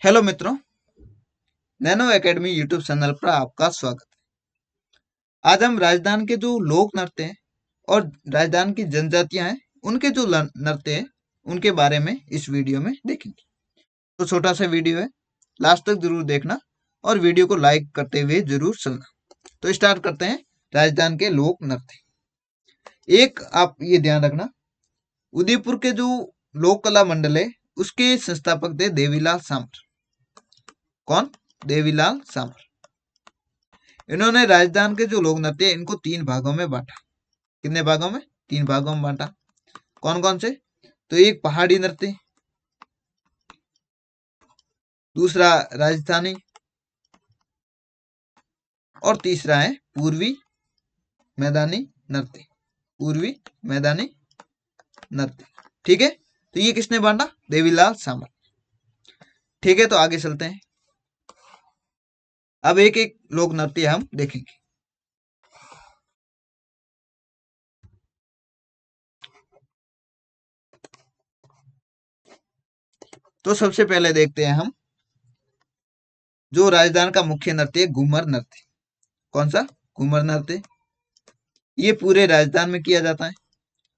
Hello मित्रों, nano academy YouTube channel पर आपका स्वागत है। आज हम राजस्थान के जो लोक नृत्य हैं और राजस्थान की जनजातियां हैं उनके जो नृत्य हैं उनके बारे में इस वीडियो में देखेंगे। तो छोटा सा वीडियो है, लास्ट तक जरूर देखना और वीडियो को लाइक करते हुए जरूर चलना। तो स्टार्ट करते हैं। राजस्थान के लोक नृत्य। एक आप ये ध्यान रखना, उदयपुर के जो लोक कला मंडल है उसके संस्थापक थे देवीलाल सामर। कौन? देवीलाल सामर। इन्होंने राजस्थान के जो लोक नृत्य है इनको 3 भागों में बांटा। कितने भागों में? 3 भागों में बांटा। कौन कौन से? तो एक पहाड़ी नृत्य, दूसरा राजस्थानी और तीसरा है पूर्वी मैदानी नृत्य। पूर्वी मैदानी नृत्य। ठीक है, तो ये किसने बांटा? देवीलाल सामर। ठीक है, तो आगे चलते हैं। अब एक एक लोक नृत्य हम देखेंगे। तो सबसे पहले देखते हैं हम जो राजस्थान का मुख्य नृत्य है, घूमर नृत्य। कौन सा? घूमर नृत्य। ये पूरे राजस्थान में किया जाता है।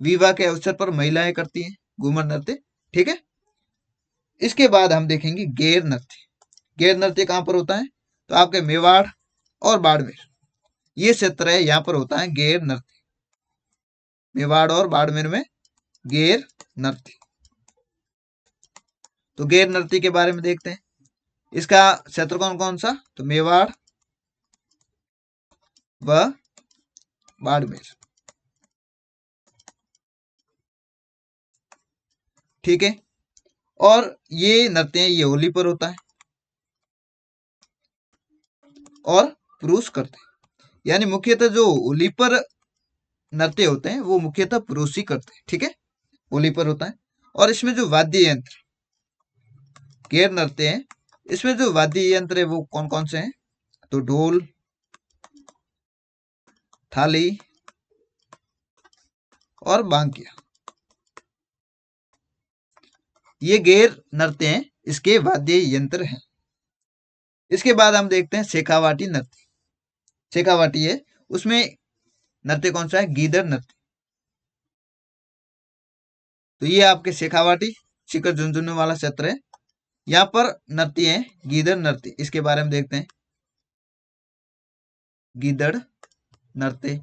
विवाह के अवसर पर महिलाएं करती हैं घूमर नृत्य। ठीक है, इसके बाद हम देखेंगे गेर नृत्य। गेर नृत्य कहां पर होता है? तो आपके मेवाड़ और बाड़मेर, ये क्षेत्र है, यहां पर होता है गेर नृत्य। मेवाड़ और बाड़मेर में गेर नृत्य। तो गेर नृत्य के बारे में देखते हैं। इसका क्षेत्र कौन कौन सा? तो मेवाड़ व बाड़मेर। ठीक है, और ये नृत्य ये होली पर होता है और पुरुष करते हैं। यानी मुख्यतः जो होली पर नृत्य होते हैं वो मुख्यतः पुरुष ही करते हैं। ठीक है, होली पर होता है। और इसमें जो वाद्य यंत्र गेर नृत्य है, इसमें जो वाद्य यंत्र है वो कौन कौन से हैं? तो ढोल, थाली और बांकिया, ये गेर नृत्य हैं, इसके वाद्य यंत्र हैं। इसके बाद हम देखते हैं शेखावाटी नृत्य। शेखावाटी है, उसमें नृत्य कौन सा है? गीदड़ नृत्य। तो ये आपके शेखावाटी शिखर झुंझुनू वाला क्षेत्र है, यहाँ पर नृत्य है गीदड़ नृत्य। इसके बारे में देखते हैं। गीदड़ नृत्य,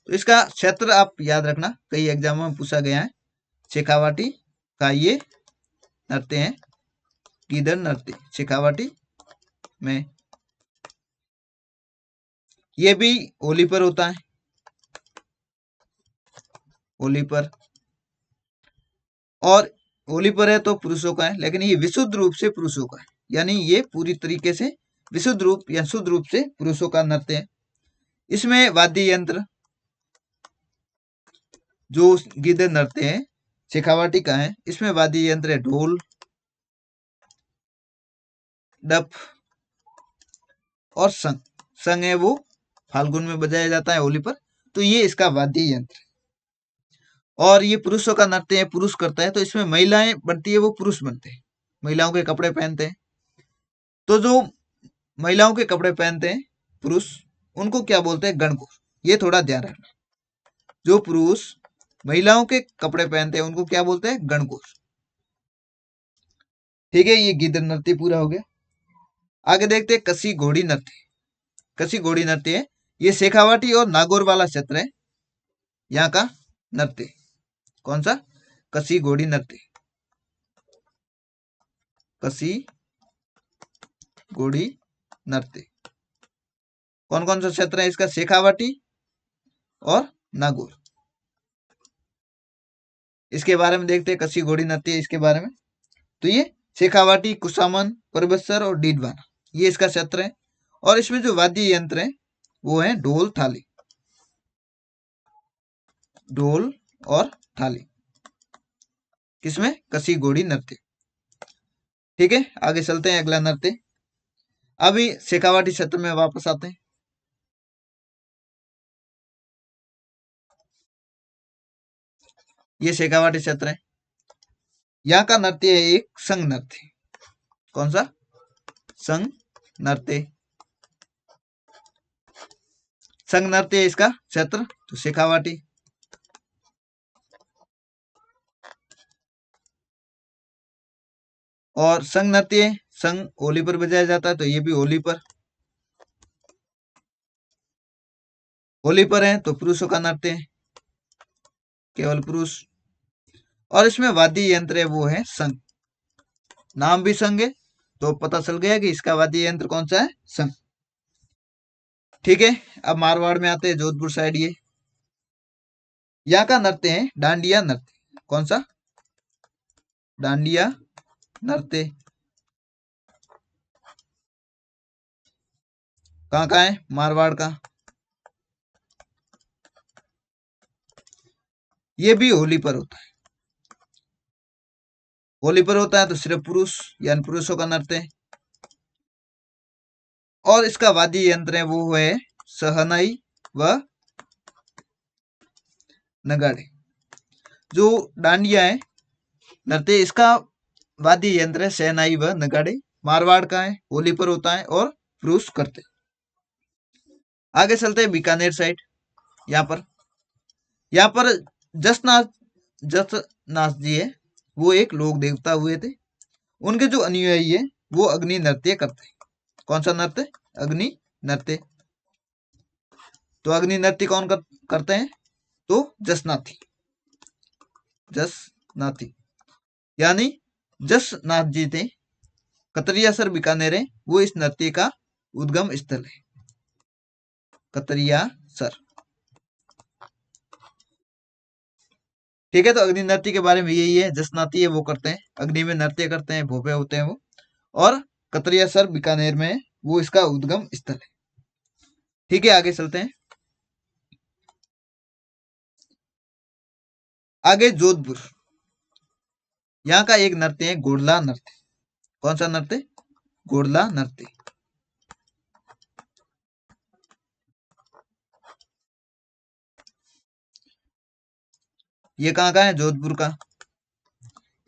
तो इसका क्षेत्र आप याद रखना, कई एग्जामों में पूछा गया है। शेखावाटी का ये नृत्य है गीदड़ नृत्य, शेखावाटी में। ये भी होली पर होता है, होली पर। और होली पर है तो पुरुषों का है, लेकिन ये विशुद्ध रूप से पुरुषों का है। यानी ये पूरी तरीके से विशुद्ध रूप या शुद्ध रूप से पुरुषों का नृत्य है। इसमें वाद्य यंत्र जो गिद्ध नृत्य है शेखावाटी का है, इसमें वाद्य यंत्र है ढोल, डफ और संग। संग है वो फाल्गुन में बजाया जाता है होली पर। तो ये इसका वाद्य यंत्र है। और ये पुरुषों का नृत्य है, पुरुष करता है। तो इसमें महिलाएं बनती है, वो पुरुष बनते हैं, महिलाओं के कपड़े पहनते हैं। तो जो महिलाओं के कपड़े पहनते हैं पुरुष, उनको क्या बोलते हैं? गणगौर। ये थोड़ा ध्यान रखना, जो पुरुष महिलाओं के कपड़े पहनते हैं उनको क्या बोलते हैं? गणगौर। ठीक है, ये गिद्ध नृत्य पूरा हो गया। आगे देखते हैं कसी घोड़ी नृत्य। कसी घोड़ी नृत्य है, ये शेखावाटी और नागौर वाला क्षेत्र है, यहाँ का नृत्य। कौन सा? कसी घोड़ी नृत्य। कसी घोड़ी नृत्य कौन कौन सा क्षेत्र है इसका? शेखावाटी और नागौर। इसके बारे में देखते हैं कसी घोड़ी नृत्य। इसके बारे में तो ये शेखावाटी, कुसामन, परबतसर और डीडवाना, ये इसका क्षेत्र है। और इसमें जो वाद्य यंत्र है वो है ढोल, थाली। ढोल और थाली किसमें? कसी घोड़ी नृत्य। ठीक है, आगे चलते हैं अगला नृत्य। अभी शेखावाटी क्षेत्र में वापस आते हैं। ये शेखावाटी क्षेत्र है, यहाँ का नृत्य है एक संघ नृत्य। कौन सा? संग नृत्य। संग नृत्य इसका क्षेत्र तो शेखावाटी। और संग नृत्य संग होली पर बजाया जाता है, तो ये भी होली पर। होली पर है तो पुरुषों का नृत्य है, केवल पुरुष। और इसमें वाद्य यंत्र है वो है संग। नाम भी संग है तो पता चल गया कि इसका वाद्य यंत्र कौन सा है? संग। ठीक है, अब मारवाड़ में आते हैं, जोधपुर साइड। ये यहाँ का नृत्य है डांडिया नृत्य। कौन सा? डांडिया नृत्य। कहाँ का है? मारवाड़ का। ये भी होली पर होता है। होली पर होता है तो सिर्फ पुरुष यानी पुरुषों का नृत्य है। और इसका वाद्य यंत्र है वो है सहनाई व नगाड़े। जो डांडिया है नृत्य, इसका वाद्य यंत्र है शहनाई व नगाड़े। मारवाड़ का है, होली पर होता है और पुरुष करते। आगे चलते हैं बीकानेर साइड। यहाँ पर जसनाथ जसनाथ जी है, वो एक लोक देवता हुए थे। उनके जो अनुयायी है वो अग्नि नृत्य करते हैं। कौन सा नृत्य? अग्नि नृत्य। तो अग्नि नृत्य कौन करते हैं? तो जसनाथी। जसनाथी यानी जसनाथ जी थे, कतरियासर बीकानेर है, वो इस नृत्य का उद्गम स्थल है। कतरियासर। ठीक है, तो अग्नि नृत्य के बारे में यही है। जसनाती है वो करते हैं, अग्नि में नृत्य करते हैं, भोपे होते हैं वो। और कतरियासर बीकानेर में वो इसका उद्गम स्थल है। ठीक है, आगे चलते हैं। आगे जोधपुर। यहाँ का एक नृत्य है घोड़ला नृत्य। कौन सा नृत्य? घोड़ला नृत्य। ये कहाँ का है? जोधपुर का।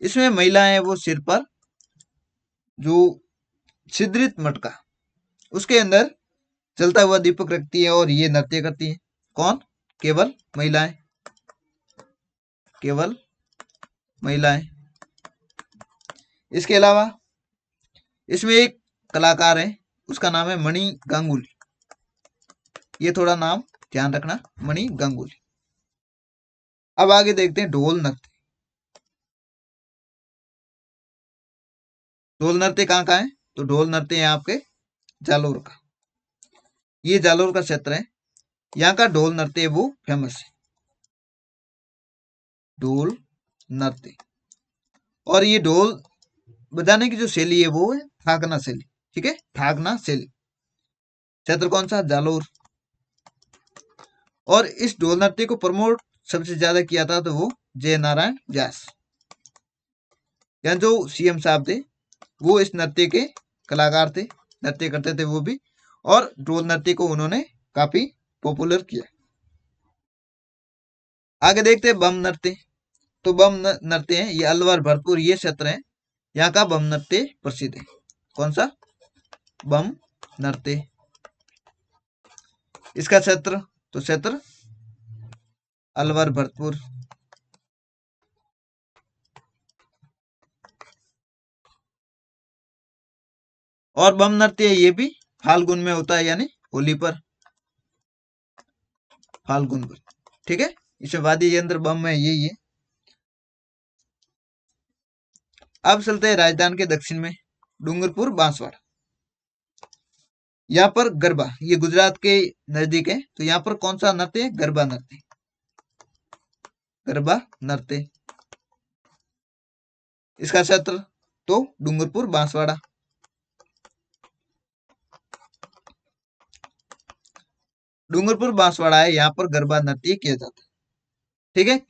इसमें महिलाएं वो सिर पर जो छिद्रित मटका, उसके अंदर चलता हुआ दीपक रखती है और ये नृत्य करती है। कौन? केवल महिलाएं। केवल महिलाएं। इसके अलावा इसमें एक कलाकार है, उसका नाम है मणि गांगुली। ये थोड़ा नाम ध्यान रखना, मणि गांगुली। अब आगे देखते हैं ढोल नृत्य। ढोल नृत्य कहाँ का है? तो ढोल नृत्य है आपके जालोर का। ये जालोर का क्षेत्र है। यहाँ का ढोल नृत्य वो फेमस है। ढोल नृत्य। और ये ढोल बजाने की जो शैली है वो है ठाकना शैली। ठीक है, ठाकना शैली। क्षेत्र कौन सा? जालोर। और इस ढोल नृत्य को प्रमोट सबसे ज्यादा किया था तो वो जय नारायण व्यास, या जो सीएम साहब थे, वो इस नृत्य के कलाकार थे, नृत्य करते थे वो भी। और ढोल नृत्य को उन्होंने काफी पॉपुलर किया। आगे देखते हैं बम नृत्य। तो बम नृत्य है, ये अलवर भरतपुर ये क्षेत्र है, यहाँ का बम नृत्य प्रसिद्ध है। कौन सा? बम नृत्य। इसका क्षेत्र तो क्षेत्र अलवर भरतपुर। और बम नृत्य ये भी फाल्गुन में होता है, यानी होली पर, फाल्गुन पर। ठीक है, इसमें वाद्य यंत्र बम में यही है। अब चलते हैं राजस्थान के दक्षिण में, डूंगरपुर बांसवाड़ा। यहाँ पर गरबा, ये गुजरात के नजदीक है, तो यहाँ पर कौन सा नृत्य है? गरबा नृत्य। गरबा नृत्य। इसका क्षेत्र तो डूंगरपुर बांसवाड़ा। डूंगरपुर बांसवाड़ा है, यहाँ पर गरबा नृत्य किया जाता है। ठीक है,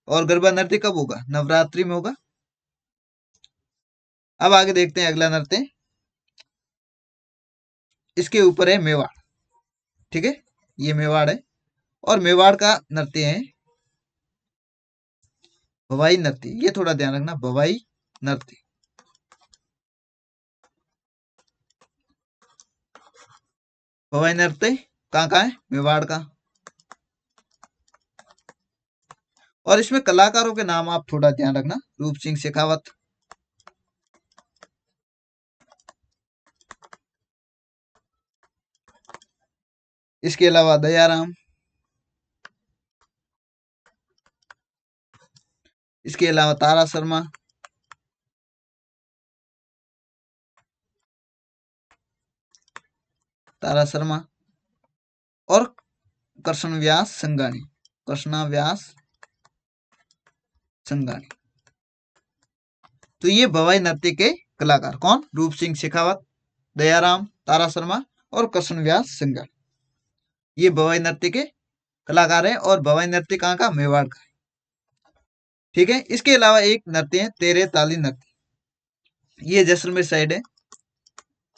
और गरबा नृत्य कब होगा? नवरात्रि में होगा। अब आगे देखते हैं अगला नृत्य। इसके ऊपर है मेवाड़। ठीक है, ये मेवाड़ है। और मेवाड़ का नृत्य है भवाई नृत्य। ये थोड़ा ध्यान रखना, भवाई नृत्य। भवाई नृत्य कहाँ का है? मेवाड़ का। और इसमें कलाकारों के नाम आप थोड़ा ध्यान रखना। रूप सिंह शेखावत, इसके अलावा दयाराम, इसके अलावा तारा शर्मा, तारा शर्मा और कृष्ण व्यास संगानी, कृष्णा व्यास संगानी। तो ये भवाई नृत्य के कलाकार कौन? रूप सिंह शेखावत, दयाराम, तारा शर्मा और कृष्ण व्यास संगानी। ये भवाई नृत्य के कलाकार हैं और भवाई नृत्य कहाँ का? मेवाड़ का है। ठीक है। इसके अलावा एक नृत्य है तेरे ताली नृत्य, ये जैसलमेर साइड है।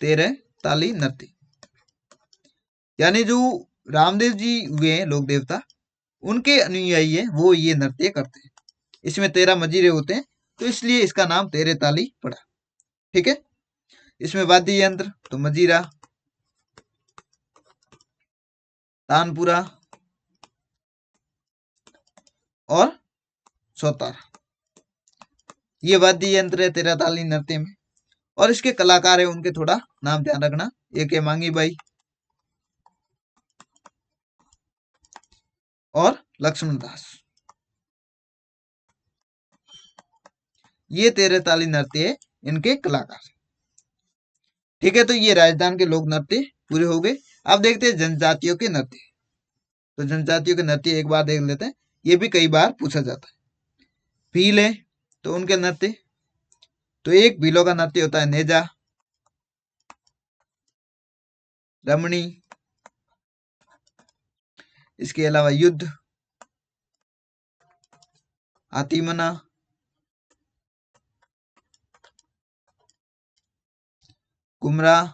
तेरे ताली नृत्य यानी जो रामदेव जी हुए हैं लोक देवता, उनके अनुयायी है वो ये नृत्य करते हैं। इसमें 13 मजीरे होते हैं तो इसलिए इसका नाम तेरे ताली पड़ा। ठीक है। इसमें वाद्य यंत्र तो मजीरा, तानपुरा और सौतार, ये वाद्य यंत्र है तेरा ताली नृत्य में। और इसके कलाकार है उनके थोड़ा नाम ध्यान रखना। एक है मांगी बाई और लक्ष्मण दास, ये तेरे ताली नृत्य है इनके कलाकार। ठीक है। तो ये राजस्थान के लोक नृत्य पूरे हो गए। अब देखते हैं जनजातियों के नृत्य। तो जनजातियों के नृत्य एक बार देख लेते हैं, ये भी कई बार पूछा जाता है। भील है तो उनके नृत्य, तो एक भीलों का नृत्य होता है नेजा, रमणी, इसके अलावा युद्ध, हाथीमना, गुमराह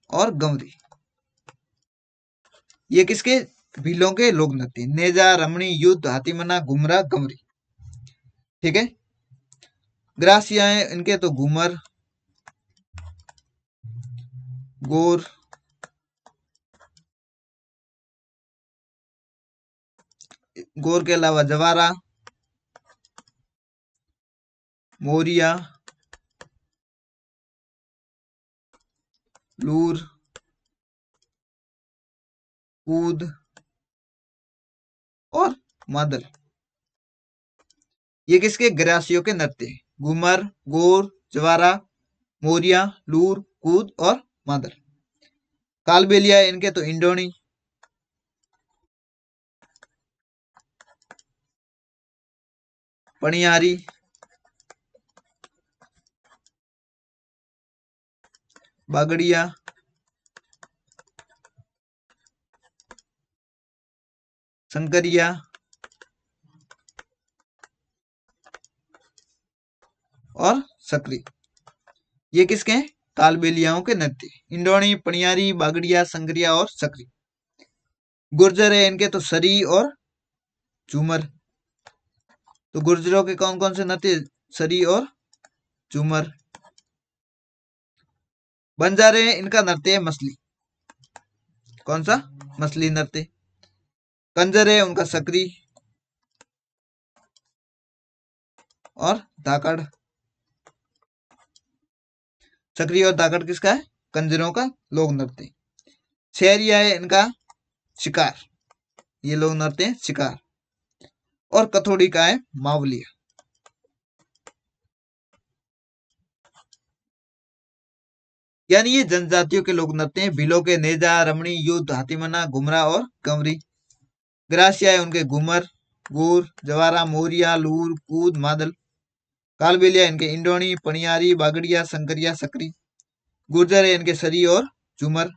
और गंवरी। ये किसके? भीलों के लोक नृत्य, नेजा, रमणी, युद्ध, हाथीमना, गुमराह, गंवरी। ठीक है। ग्रासिया है इनके तो घूमर, गोर, गोर के अलावा जवारा, मोरिया, लूर, कूद और मादल। ये किसके? ग्रासियों के नृत्य हैं। घूमर, गोर, जवारा, मोरिया, लूर, कूद और मादल। कालबेलिया इनके तो इंडोनी, पणियारी, बागड़िया, शंकरिया और सकरी। ये किसके हैं? कालबेलियाओं के नृत्य, इंडोनी, पणियारी, बागड़िया, संगरिया और सकरी। गुर्जर है इनके तो सरी और झूमर। तो गुर्जरों के कौन कौन से नृत्य? सरी और झूमर। बंजारे इनका नृत्य है मसली, कौन सा? मसली नृत्य। कंजर है उनका सकरी और धाकड़। सकरी और धाकड़ किसका है? कंजरों का लोक नृत्य। शहरिया है इनका शिकार, ये लोग नृत्य हैं शिकार। और कथोड़ी का है मावलिया। यानी ये जनजातियों के लोक नृत्य हैं। भीलों के नेजा, रमणी, युद्ध, हाथीमना, घुमरा और कंवरी। ग्रासिया है उनके घूमर, गोर, जवारा, मोरिया, लूर, कूद, मादल। कालबेलिया इनके इंडोनी, पणियारी, बागड़िया, संकरिया, सकरी। गुर्जर है इनके सरी और झूमर।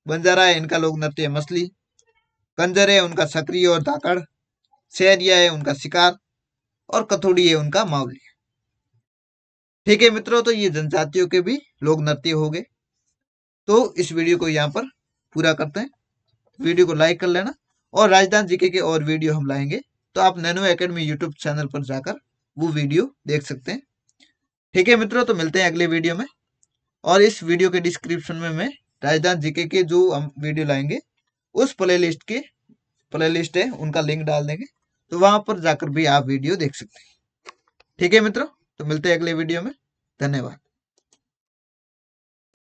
बंजारा है इनका लोक नृत्य मसली। कंजर है उनका सकरी और धाकड़। शहरिया है उनका शिकार और कथोड़ी है उनका मावली। ठीक है मित्रों, तो ये जनजातियों के भी लोक नृत्य हो गए। तो इस वीडियो को यहाँ पर पूरा करते हैं। वीडियो को लाइक कर लेना और राजस्थान जीके के और वीडियो हम लाएंगे तो आप नैनो एकेडमी यूट्यूब चैनल पर जाकर वो वीडियो देख सकते हैं। ठीक है मित्रों, तो मिलते हैं अगले वीडियो में। और इस वीडियो के डिस्क्रिप्शन में मैं राजस्थान जीके के जो हम वीडियो लाएंगे उस प्लेलिस्ट है उनका लिंक डाल देंगे, तो वहां पर जाकर भी आप वीडियो देख सकते हैं। ठीक है मित्रों, तो मिलते हैं अगले वीडियो में। धन्यवाद।